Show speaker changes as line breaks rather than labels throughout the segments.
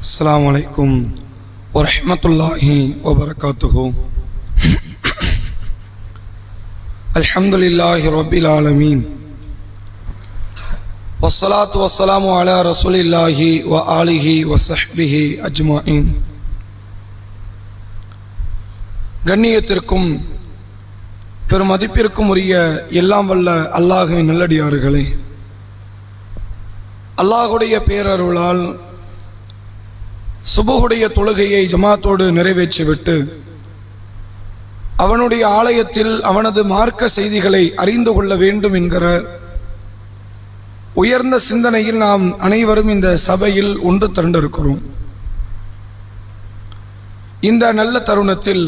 அஸ்ஸலாமு அலைக்கும் வரஹ்மத்துல்லாஹி வபரகாத்துஹு. அல்ஹம்துலில்லாஹி ரப்பில் ஆலமீன் வஸ்ஸலாத்து வஸ்ஸலாமு அலா ரசூலில்லாஹி வ ஆலிஹி வ ஸஹ்பிஹி அஜ்மஈன். கண்ணியத்திற்கும் பெருமதிப்பிற்கும் உரிய எல்லாம் வல்ல அல்லாஹ்வின் நல்லடியார்களே, அல்லாஹுடைய பேரருளால் சுபஹுடைய தொழுகையை ஜமாத்தோடு நிறைவேற்றிவிட்டு அவனுடைய ஆலயத்தில் அவனது மார்க்க செய்திகளை அறிந்து கொள்ள வேண்டும் என்கிற உயர்ந்த சிந்தனையில் நாம் அனைவரும் இந்த சபையில் ஒன்று திரண்டிருக்கிறோம். இந்த நல்ல தருணத்தில்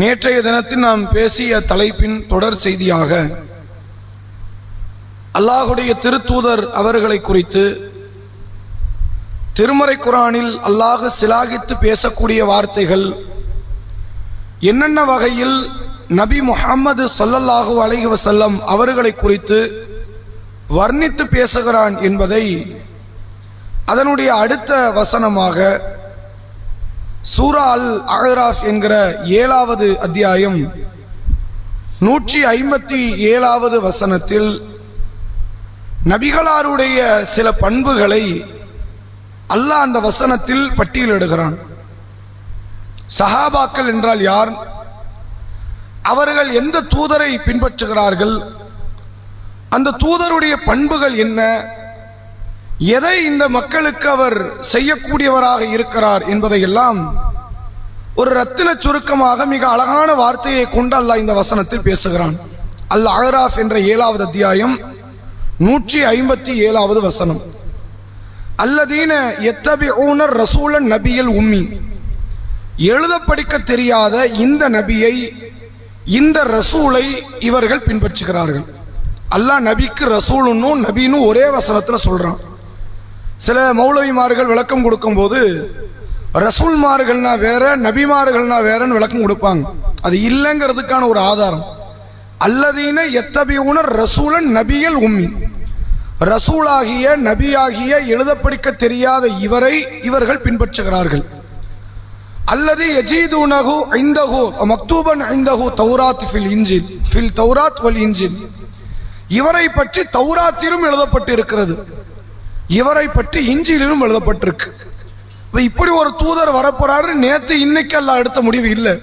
நேற்றைய தினத்தில் நாம் பேசிய தலைப்பின் தொடர் செய்தியாக அல்லாஹுடைய திருத்தூதர் அவர்களை குறித்து திருமறை குர்ஆனில் அல்லாஹ் சிலாகித்து பேசக்கூடிய வார்த்தைகள் என்னென்ன வகையில் நபி முஹம்மது ஸல்லல்லாஹு அலைஹி வஸல்லம் அவர்களை குறித்து வர்ணித்து பேசுகிறான் என்பதை அதனுடைய அடுத்த வசனமாக சூரா அல் அஹ்ராஃப் என்கிற 7வது அத்தியாயம் 157வது வசனத்தில் நபிகளாருடைய சில பண்புகளை அல்லாஹ் அந்த வசனத்தில் பட்டியலிடுகிறான். சஹாபாக்கள் என்றால் யார்? அவர்கள் எந்த தூதரை பின்பற்றுகிறார்கள்? அந்த தூதருடைய பண்புகள் என்ன? எதை இந்த மக்களுக்கு அவர் செய்யக்கூடியவராக இருக்கிறார் என்பதையெல்லாம் ஒரு ரத்தின சுருக்கமாக மிக அழகான வார்த்தையை கொண்டு அல்லாஹ் இந்த வசனத்தில் பேசுகிறான். அல் அஹ்ராஃப் என்ற 7வது அத்தியாயம் 157வது வசனம். அல்லதீன யத்தபிஊன ரசூலன் நபியல் உம்மி, எழுத படிக்க தெரியாத இந்த நபியை, இந்த ரசூலை இவர்கள் பின்பற்றுகிறார்கள். அல்லாஹ் நபிக்கு ரசூலுன்னும் நபின்னு ஒரே வசனத்தில் சொல்றான். சில மௌலவிமார்கள் விளக்கம் கொடுக்கும்போது ரசூல்மார்கள்னா வேற, நபிமார்கள்னா வேறன்னு விளக்கம் கொடுப்பாங்க. அது இல்லைங்கிறதுக்கான ஒரு ஆதாரம் அல்லதீன யத்தபிஊன ரசூலன் நபியல் உம்மி, ரசூலாகிய நபியாகிய எழுத படிக்க தெரியாத இவரை இவர்கள் பின்பற்றுகிறார்கள். அல்லது யஜீதுனஹு இந்தஹு மக்தூபன் இந்தஹு தௌராத் ஃபில் இன்ஜில் ஃபில் தௌராத் வல் இன்ஜில், இவரை பற்றி தௌராத்திலும் எழுதப்பட்டு இருக்கிறது, இவரை பற்றி இன்ஜிலிலும் எழுதப்பட்டிருக்கு. இப்படி ஒரு தூதர் வரப்போறாரு. நேற்று இன்னைக்கு அல்லாஹ் எடுத்த முடிவு இல்லை.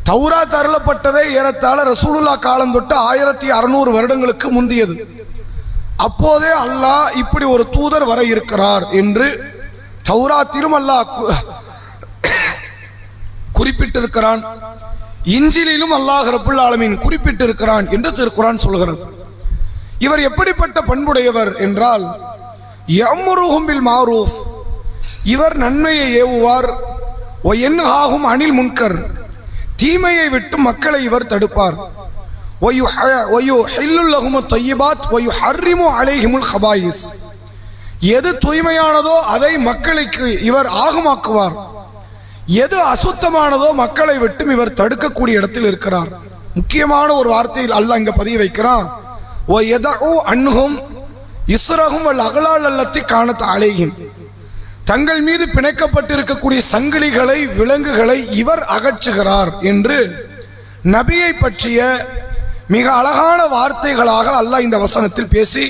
தௌராத் அருளப்பட்டதே ஏறத்தாழ ரசூலுல்லாஹ் காலம் தொட்டு 1600 வருடங்களுக்கு முந்தியது. அப்போதே அல்லாஹ் இப்படி ஒரு தூதர் வர இருக்கிறார் என்று தௌராத்திலும் அல்லாஹ் குறிப்பிட்டிருக்கிறான், இன்ஜிலிலும் அல்லாஹ் ரப்புல் ஆலமீன் குறிப்பிட்டிருக்கிறான் என்று திருக்குர்ஆன் சொல்கிறது. இவர் எப்படிப்பட்ட பண்புடையவர் என்றால், யஅமுருஹும் பில் மாரூஃப், இவர் நன்மையை ஏவுவார். வ யன்ஹாஹும் அனில் முன்கர், தீமையை விட்டு மக்களை இவர் தடுப்பார். எது தூய்மையானதோ அதை மக்களுக்கு இவர் ஆகமாக்குவார், எது அசுத்தமானதோ மக்களை விட்டு இவர் தடுக்கக்கூடிய இடத்தில் இருக்கிறார். முக்கியமான ஒரு வார்த்தையில் அல்லாஹ் இங்க பதிய வைக்கிறான். தங்கள் மீது பிணைக்கப்பட்டிருக்கக்கூடிய சங்கிலிகளை, விலங்குகளை இவர் அகற்றுகிறார் என்று நபியை பற்றிய மிக அழகான வார்த்தைகளாக அல்லாஹ் இந்த வசனத்தில் பேசி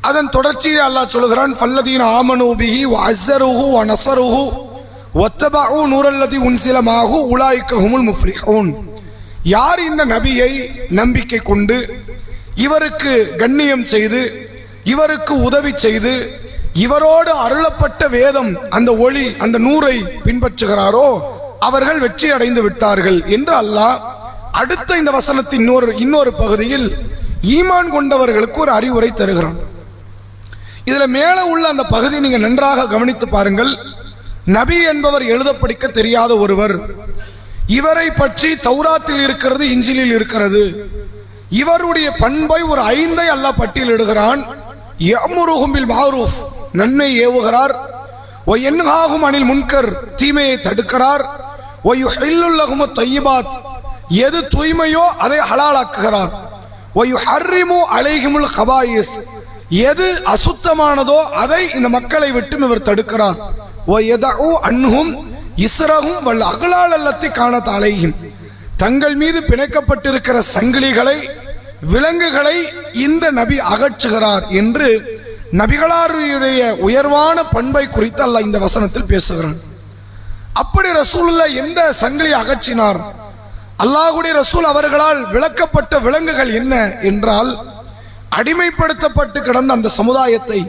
அதன் தொடர்ச்சியை அல்லாஹ் சொல்கிறான். ஃபல்லதீன ஆமனூ பிஹி வ அஸ்ஸருஹு வ நஸருஹு வத்தபஉ நூரல்லதி உன்ஸில மாஹு உலாயிக ஹுமுல் முஃப்லிஹூன். யார் இந்த நபியை நம்பிக்கை கொண்டு இவருக்கு கண்ணியம் செய்து இவருக்கு உதவி செய்து இவரோடு அருளப்பட்ட வேதம், அந்த ஒளி, அந்த நூரை பின்பற்றுகிறாரோ அவர்கள் வெற்றி அடைந்து விட்டார்கள் என்று அல்லாஹ் அடுத்த இந்த வசனத்தின் இன்னொரு பகுதியில் ஈமான் கொண்டவர்களுக்கு ஒரு அறிவுரை தருகிறான். இதுல மேல உள்ள அந்த பகுதி நீங்க நன்றாக கவனித்து பாருங்கள். நபி என்பவர் எழுத படிக்க தெரியாத ஒருவர், இவரை பற்றி தௌராத்தில் இருக்கிறது, இன்ஜிலில் இருக்கிறது. இவருடைய பண்பை ஒரு 5 அல்லாஹ் பட்டியலிடுகிறான். யஅமுருஹும் பில் மாரூஃப், நன்மை ஏவுகிறார். வ யன்ஹாஹும் அனில் முன்கர், தீமையை தடுக்கிறார். வ யுஹில்லு லஹும் தய்யிபாத், எது தூய்மையோ அதை ஹலாலாக்குகிறார். வ யுஹர்ரிமு அலைஹிமுல் கபாயிஸ், எது அசுத்தமானதோ அதை இந்த மக்களை விட்டு இவர் தடுக்கிறார். அன்ஹும் இஸ்ரஹும் வல் அகலால் அல்லத்தி காணத் அலைஹிம், தங்கள் மீது பிணைக்கப்பட்டிருக்கிற சங்கிலிகளை விலங்குகளை இந்த நபி அகற்றுகிறார் என்று நபிகளாருடைய உயர்வான பண்பை குறித்து அல்லாஹ் இந்த வசனத்தில் பேசுகிறான். அப்படி ரசூலுல்லாஹ் எந்த சங்கிலியை அகற்றினார்? அல்லாஹ்வுடைய ரசூல் அவர்களால் விளக்கப்பட்ட விலங்குகள் என்ன என்றால், அடிமைப்படுத்தப்பட்டு கிடந்த அந்த சமுதாயத்தை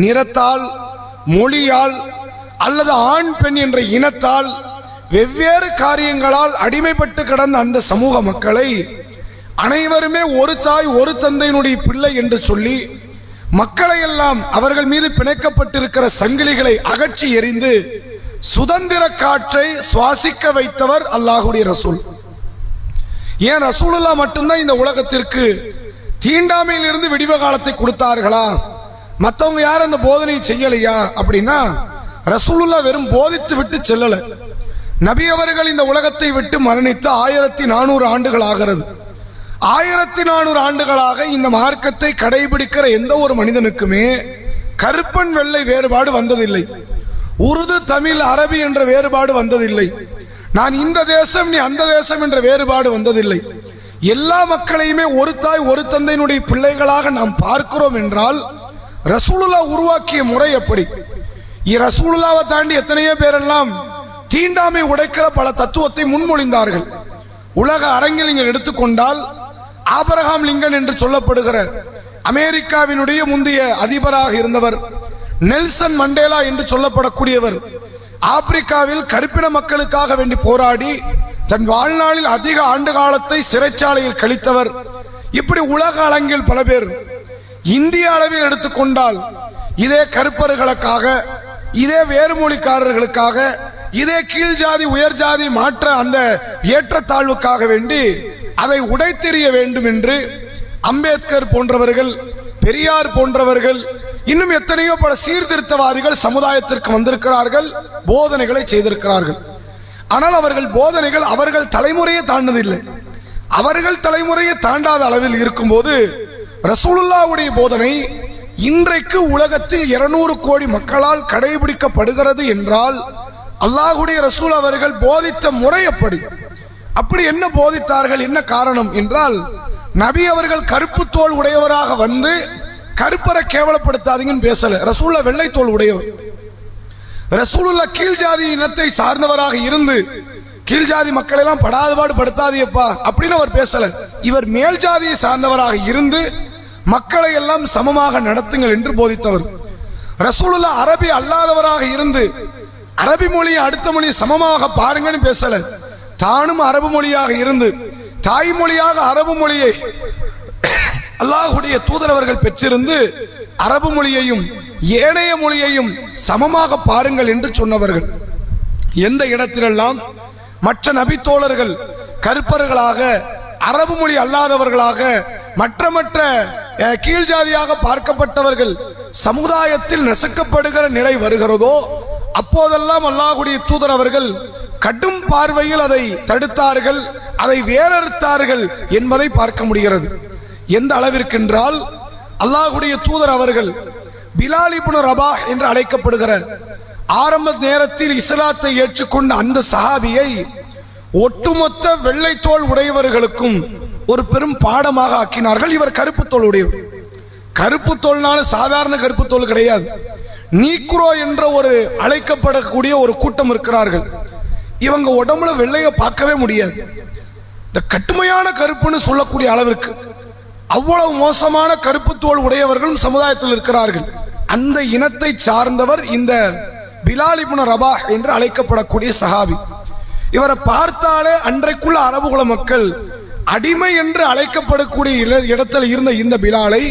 நிறத்தால், மொழியால் அல்லது ஆண் பெண் என்ற இனத்தால், வெவ்வேறு காரியங்களால் அடிமைப்பட்டு கிடந்த அந்த சமூக மக்களை அனைவருமே ஒரு தாய் ஒரு தந்தையினுடைய பிள்ளை என்று சொல்லி மக்களை எல்லாம் அவர்கள் மீது பிணைக்கப்பட்டிருக்கிற சங்கிலிகளை அகற்றி எறிந்து சுதந்திர காற்றை சுவாசிக்க வைத்தவர் அல்லாஹ்வுடைய ரசூல். ஏன் ரசூலுல்லாஹ் மட்டும்தான் இந்த உலகத்திற்கு தீண்டாமையில் இருந்து விடிவு காலத்தை கொடுத்தார்களா? மற்றவங்க யாரும் அந்த போதனை செய்யலையா அப்படின்னா, ரசூலுல்லாஹ் வெறும் போதித்து விட்டு செல்லல. நபி அவர்கள் இந்த உலகத்தை விட்டு மரணித்து 1400 ஆண்டுகள் ஆகிறது. 1400 ஆண்டுகளாக இந்த மார்க்கத்தை கடைபிடிக்கிற எந்த ஒரு மனிதனுக்குமே கருப்பன் வெள்ளை வேறுபாடு வந்ததில்லை. உருது தமிழ் அரபி என்ற வேறுபாடு வந்ததில்லை. நான் இந்த தேசம் நீ அந்த தேசம் என்ற வேறுபாடு வந்ததில்லை. எல்லா மக்களையுமே ஒரு தாய் ஒரு தந்தையினுடைய பிள்ளைகளாக நாம் பார்க்கிறோம் என்றால் ரசூலுல்லாஹ் உருவாக்கிய முறை எப்படி? ரசூலுல்லாவை தாண்டி எத்தனையோ பேரெல்லாம் தீண்டாமை உடைக்கிற பல தத்துவத்தை முன்மொழிந்தார்கள். உலக அரங்கில் நீங்கள் எடுத்துக்கொண்டால் ஆபிரகாம் லிங்கன் என்று சொல்லப்படுகிற அமெரிக்காவினுடைய முந்தைய அதிபராக இருந்தவர், நெல்சன் மண்டேலா என்று சொல்லப்படக்கூடியவர், ஆப்பிரிக்காவில் கருப்பின மக்களுக்காக வேண்டி போராடி தன் வாழ்நாளில் அதிக ஆண்டு காலத்தை சிறைச்சாலையில் கழித்தவர். இப்படி உலக அரங்கில் பல பேர். இந்திய அளவில் எடுத்துக்கொண்டால் இதே கருப்பர்களுக்காக, இதே வேறுமொழிக்காரர்களுக்காக, இதே கீழ் ஜாதி உயர் ஜாதி மாற்ற அந்த ஏற்றத்தாழ்வுக்காக வேண்டி அதை உடைத்தெறிய வேண்டும் என்று அம்பேத்கர் போன்றவர்கள், பெரியார் போன்றவர்கள், இன்னும் எத்தனையோ பல சீர்திருத்தவாதிகள் சமுதாயத்திற்கு வந்திருக்கிறார்கள், போதனைகளை செய்திருக்கிறார்கள். ஆனால் அவர்கள் போதனைகள் அவர்கள் தலைமுறையை தாண்டதில்லை. அவர்கள் தலைமுறையை தாண்டாத அளவில் இருக்கும்போது ரசூலுல்லாஹ்வுடைய போதனை இன்றைக்கு உலகத்தில் 200 கோடி மக்களால் கடைபிடிக்கப்படுகிறது என்றால் அல்லாஹ்வுடைய ரசூல் அவர்கள் போதித்த முறை எப்படி? அப்படி என்ன போதித்தார்கள்? என்ன காரணம் என்றால், நபி அவர்கள் கருப்பு தோல் உடையவராக வந்து கருப்பரை கேவலப்படுத்தாதீங்கன்னு பேசல. ரசூலுல்லாஹ் வெள்ளை தோல் உடையவர். ரசூலுல்லாஹ் கீழ் ஜாதி இனத்தை சார்ந்தவராக இருந்து கீழ் ஜாதி மக்கள் எல்லாம் படாதபாடு படுத்தாதியப்பா அப்படின்னு அவர் பேசல. இவர் மேல் ஜாதியை சார்ந்தவராக இருந்து மக்களை எல்லாம் சமமாக நடத்துங்கள் என்று போதித்தவர். ரசூலுல்லாஹ் அரபி அல்லாதவராக இருந்து அரபி மொழியை அடுத்த மொழி சமமாக பாருங்கன்னு பேசல. தானும் அரபு மொழியாக இருந்து தாய்மொழியாக அரபு மொழியை அல்லாஹ்வுடைய தூதரவர்கள் பெற்றிருந்து அரபு மொழியையும் ஏனைய மொழியையும் சமமாக பாருங்கள் என்று சொன்னவர்கள். எந்த இடத்திலெல்லாம் மற்ற நபி தோழர்கள் கருப்பர்களாக, அரபு மொழி அல்லாதவர்களாக, மற்ற கீழ் ஜாதியாக பார்க்கப்பட்டவர்கள் சமுதாயத்தில் நசுக்கப்படுகிற நிலை வருகிறதோ அப்போதெல்லாம் அல்லாஹ்வுடைய தூதர் அவர்கள் கடும் பார்வையில் அதை தடுத்தார்கள், அதை வேறறுத்தார்கள் என்பதை பார்க்க முடிகிறது. எந்த அளவிற்கென்றால் அல்லாஹ்வுடைய தூதர் அவர்கள் பிலால் இப்னு ரபாஹ் என்று அழைக்கப்படுகிற ஆரம்ப நேரத்தில் இஸ்லாத்தை ஏற்றுக்கொண்ட அந்த சஹாபியை ஒட்டுமொத்த வெள்ளை தோல் உடையவர்களுக்கும் ஒரு பெரும் பாடமாக ஆக்கினார்கள். இவர் கருப்பு தோல் உடையவர். கருப்பு தோல்னால சாதாரண கருப்பு தோல் கிடையாது. நீக்ரோ என்ற ஒரு அழைக்கப்படக்கூடிய ஒரு கூட்டம் இருக்கிறார்கள். இவங்க உடம்புல வெள்ளைய பார்க்கவே முடியாது. இந்த கட்டுமையான கருப்புன்னு சொல்லக்கூடிய அளவிற்கு அவ்வளவு மோசமான கருப்பு தோல் உடையவர்களும் சமுதாயத்தில் இருக்கிறார்கள். அந்த இனத்தை சார்ந்தவர் இந்த பிலால் இப்னு ரபாஹ் என்று அழைக்கப்படக்கூடிய சஹாபி. இவரை பார்த்தாலே அன்றைக்குள்ள அரபுகுல மக்கள் அடிமை என்று அழைக்கப்படக்கூடிய இடத்தில் இருந்த இந்த பிலாலை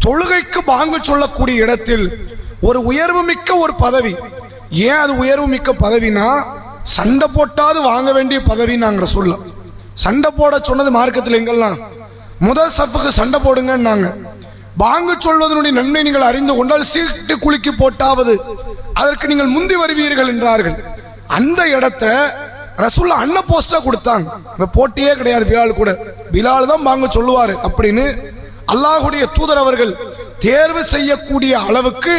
தொழுகைக்கு பாங்கு சொல்லக்கூடிய இடத்தில் ஒரு உயர்வு மிக்க ஒரு பதவி. ஏன் அது உயர்வு மிக்க பதவினா, சண்டை போட்டாது வாங்க வேண்டிய பதவி. நாங்கள் சொல்ல சண்டை போட சொன்னது மார்க்கத்தில் எங்கெல்லாம் முதல் சஃபுக்கு சண்டை போடுங்கன்னாங்க. பாங்கு சொல்வதனுடைய நன்மை நீங்கள் அறிந்து கொண்டால் சீட்டு குலுக்கி போட்டாவது அதற்கு நீங்கள் முந்தி வருவீர்கள் என்றார்கள். அந்த இடத்த ரசூலுல்லாஹ் அன்ன போஸ்டா கொடுத்தாங்க. போட்டியே கிடையாது. பிலால் கூட பிலால் தான் பாங்கு சொல்லுவாரு அப்படின்னு அல்லாஹ்வுடைய தூதர் அவர்கள் தேர்வு செய்யக்கூடிய அளவுக்கு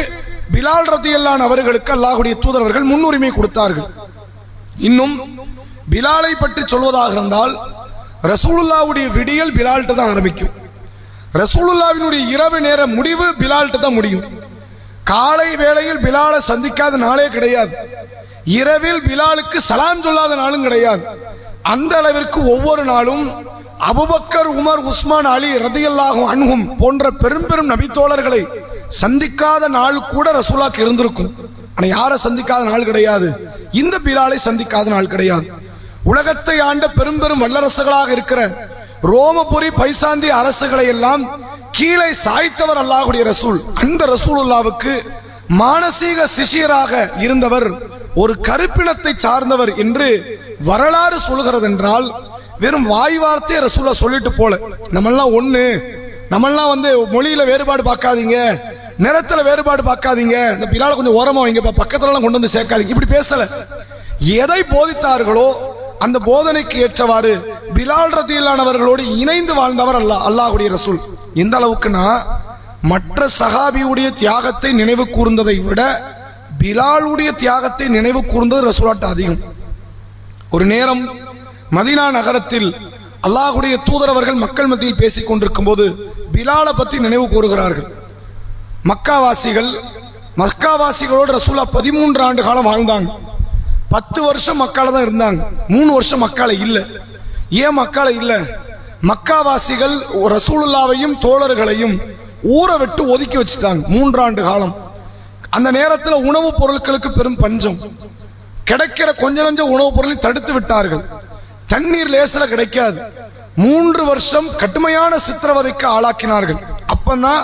பிலால் ரதியல்லாஹு அவர்களுக்கு அல்லாஹ்வுடைய தூதர் அவர்கள் முன்னுரிமை கொடுத்தார்கள். இன்னும் பிலாலை பற்றி சொல்வதாக இருந்தால் ரசூலுல்லாஹ்வுடைய விடியல் பிலால்கிட்ட தான் ஆரம்பிக்கும். ரசூலுல்லாஹ்வினுடைய இரவு நேர முடிவு பிலால்கிட்ட தான் முடியும். காலை வேளையில் பிலாலை சந்திக்காத நாளே கிடையாது. இரவில் பிலாலுக்கு சலாம் சொல்லாத நாளும் கிடையாது. அந்த அளவிற்கு ஒவ்வொரு நாளும் அபூபக்கர், உமர், உஸ்மான், அலி ரதியல்லாஹு அன்ஹும் போன்ற பெரும் பெரும் நபித்தோழர்களை சந்திக்காத நாள் கூட ரசூலுல்லாஹ்க்கு இருந்திருக்கும். ஆனால் யாரை சந்திக்காத நாள் கிடையாது? இந்த பிலாலை சந்திக்காத நாள் கிடையாது. உலகத்தை ஆண்ட பெரும் பெரும் வல்லரசுகளாக இருக்கிற ரோமபுரி, பைசாந்திய அரசுகளை எல்லாம் கீழே சாய்த்தவர் அல்லாஹ்வுடைய ரசூல். அந்த ரசூலுல்லாஹ்வுக்கு மானசீக சிஷியராக இருந்தவர் ஒரு கருப்பினத்தை சார்ந்தவர் என்று வரலாறு சொல்கிறது என்றால் வெறும் வாய் வார்த்தையை ரசூலுல்லாஹ் சொல்லிட்டு போல. நம்மெல்லாம் ஒண்ணு, நம்மெல்லாம் மொழியில வேறுபாடு பார்க்காதீங்க, நிறத்துல வேறுபாடு பார்க்காதீங்க, இந்த பிலால கொஞ்சம் ஓரமா வைங்க, பக்கத்துல எல்லாம் கொண்டு வந்து சேர்க்காதீங்க, இப்படி பேசல. எதை போதித்தார்களோ அந்த போதனைக்கு ஏற்றவாறு பிலால் ரதியல்லாஹு அவர்களோடு இணைந்து வாழ்ந்தவர் அல்லாஹ்வுடைய ரசூல். எந்த அளவுக்குன்னா மற்ற சஹாபியுடைய தியாகத்தை நினைவு கூர்ந்ததை விட பிலாலுடைய தியாகத்தை நினைவு கூர்ந்தது ரசூலாட்ட அதிகம். ஒரு நேரம் மதீனா நகரத்தில் அல்லாஹ்வுடைய தூதர் அவர்கள் மக்கள் மத்தியில் பேசிக் கொண்டிருக்கும் போது பிலாலை பற்றி நினைவு கூறுகிறார்கள். மக்காவாசிகளோடு ரசூலா 13 ஆண்டு காலம் வாழ்ந்தாங்க. 10 வருஷம் மக்கால தான் இருந்தாங்க, 3 வருஷம் மக்கால இல்லை. ஏன் மக்கால இல்லை? மக்காவாசிகள் ரசூலுல்லாவையும் தோழர்களையும் ஊரை விட்டு ஒதுக்கி வச்சுட்டாங்க 3 ஆண்டு காலம். அந்த நேரத்தில் உணவுப் பொருட்களுக்கு பெரும் பஞ்சம், கிடைக்கிற கொஞ்ச நஞ்ச உணவுப் பொருளை தடுத்து விட்டார்கள். தண்ணீர் லேசில் கிடைக்காது. 3 வருஷம் கடுமையான சித்திரவதைக்கு ஆளாக்கினார்கள். அப்பதான்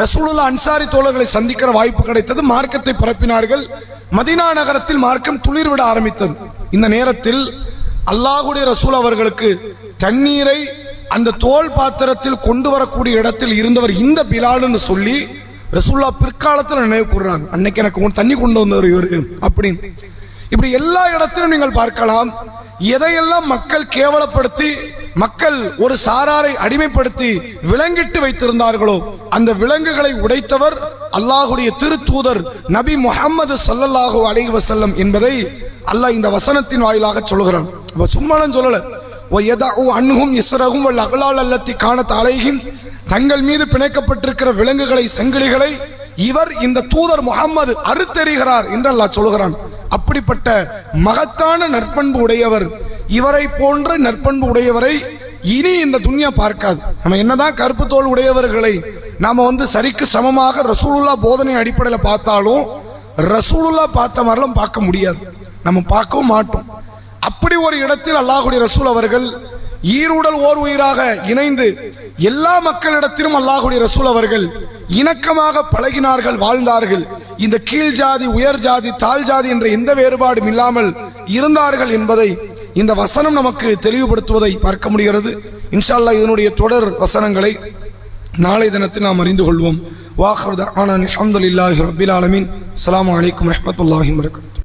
ரசூலுல்லாஹ் அன்சாரி தோழர்களை சந்திக்கிற வாய்ப்பு கிடைத்தது. மார்க்கத்தை பரப்பினார்கள். மதீனா நகரத்தில் மார்க்கம் துளிர்விட ஆரம்பித்தது. இந்த நேரத்தில் அல்லாஹ்வுடைய ரசூல் அவர்களுக்கு தண்ணீரை அந்த தோல் பாத்திரத்தில் கொண்டு வரக்கூடிய இடத்தில் இருந்தவர் இந்த பிலால்னு சொல்லி ரசூலுல்லாஹ் பிற்காலத்தில் நினைவு கூறுறாங்க. அன்னைக்கு எனக்கு தண்ணி கொண்டு வந்தவர் இவரு அப்படின்னு. இப்படி எல்லா இடத்திலும் நீங்கள் பார்க்கலாம். எதையெல்லாம் மக்கள் கேவலப்படுத்தி, மக்கள் ஒரு சாராரை அடிமைப்படுத்தி விலங்கிட்டு வைத்திருந்தார்களோ அந்த விலங்குகளை உடைத்தவர் அல்லாஹ்வுடைய திருத்தூதர் நபி முஹம்மது ஸல்லல்லாஹு அலைஹி வஸல்லம் என்பதை அல்லாஹ் இந்த வசனத்தின் வாயிலாக சொல்கிறான். சும்மாலும் சொல்லல. அன்ஹும் இஸ்ரஹும் வல் அக்லால் அல்லத்தி கானத் அலைஹிம், தங்கள் மீது பிணைக்கப்பட்டிருக்கிற விலங்குகளை, சங்கிலிகளை இவர் இந்த தூதர் முஹம்மது அறுத்தெறிகிறார் என்று அல்லாஹ் சொல்கிறான். அப்படிப்பட்ட மகத்தான நற்பண்பு உடையவர், இவரை போன்ற நற்பண்பு உடையவரை இனி இந்த துன்யா பார்க்காது. நம்ம என்னதான் கருப்பு தோல் உடையவர்களை நாம சரிக்கு சமமாக ரசூலுல்லாஹ் போதனை அடிப்படையில் பார்த்தாலும் ரசூலுல்லாஹ் பார்த்த மாதிரிலாம் பார்க்க முடியாது, நம்ம பார்க்கவும் மாட்டோம். அப்படி ஒரு இடத்தில் அல்லாஹ்வுடைய ரசூல் அவர்கள் ஈருடல் ஓர் உயிராக இணைந்து எல்லா மக்களிடத்திலும் அல்லாஹ்வுடைய ரசூல் அவர்கள் இணக்கமாக பழகினார்கள், வாழ்ந்தார்கள். இந்த கீழ் ஜாதி, உயர் ஜாதி, தாழ் ஜாதி என்ற எந்த வேறுபாடும் இல்லாமல் இருந்தார்கள் என்பதை இந்த வசனம் நமக்கு தெளிவுபடுத்துவதை பார்க்க முடிகிறது. இன்ஷா அல்லாஹ் இதனுடைய தொடர் வசனங்களை நாளை தினத்தில் நாம் அறிந்து கொள்வோம். வாஹிரு தஅவானா அல்ஹம்துலில்லாஹி ரப்பில் ஆலமீன். அஸ்ஸலாமு அலைக்கும் வரஹ்மத்துல்லாஹி வபரகாத்துஹு.